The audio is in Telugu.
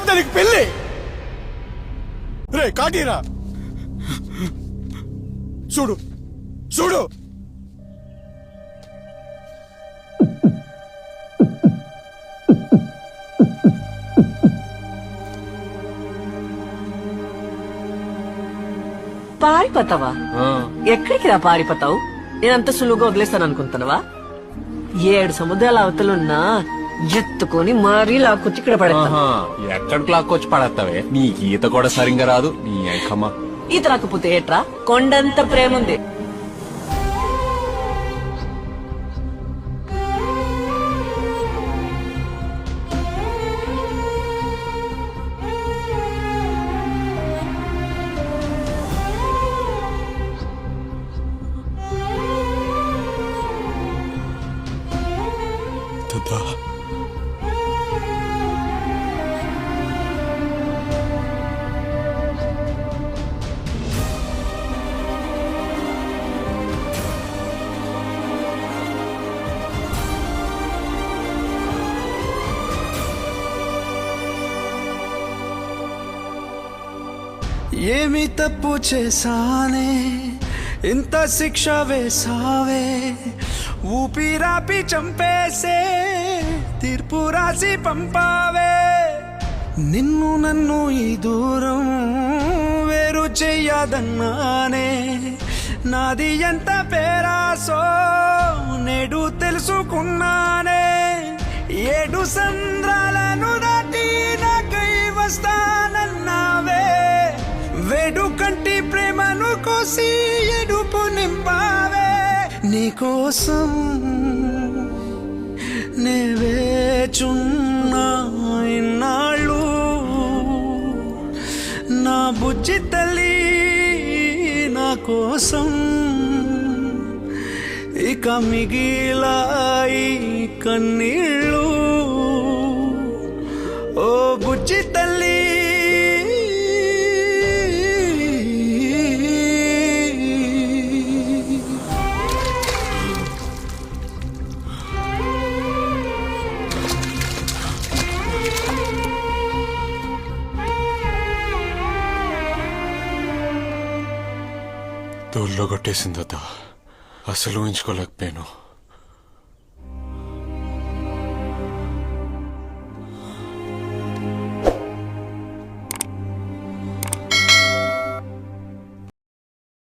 దానికి పెళ్ళి. రే కాటీరా, చూడు చూడు, పారిపోతావా? ఎక్కడికి రా పారిపోతావు? నేనంత సులువుగా వదిలేస్తాను అనుకుంటున్నావా? 7 సముద్రాల అవతలున్నా ఎత్తుకొని మరీ లాక్కొచ్చి ఇక్కడ పడేస్తా. ఎక్కడికి లాక్కొచ్చి పడేస్తావే? నీకు ఈత కూడా సరిగ్గా రాదు. నీ ఐకమ్మా ఈత రాకపోతే ఏట్రా? కొండంత ప్రేమ ఉంది. ఏమి తప్పు చేశానే, ఇంత శిక్ష వేసావే, ఊపిరాపి చంపేసే తీర్పు రాసి పంపావే. నిన్ను నన్ను ఈ దూరం వేరు చెయ్యదన్నానే, నాది ఎంత పేరాసో నేడు తెలుసుకున్నానే. 7 సంద్రాలను దాటి నాకై వస్తానన్నావే, వేడు కంటి ప్రేమను కోసి ఎడుపు నింపావే. నీకోసం నే వేచున్నా ఇన్నాళ్ళు, నా బుజ్జి తల్లి నా కోసం. ఇక మిగిలాయి కన్నీళ్ళు, ఓ బుజ్జి తల్లి. తోల్లో కొట్టేసిందట, అసలు ఊహించుకోలేకపోయాను.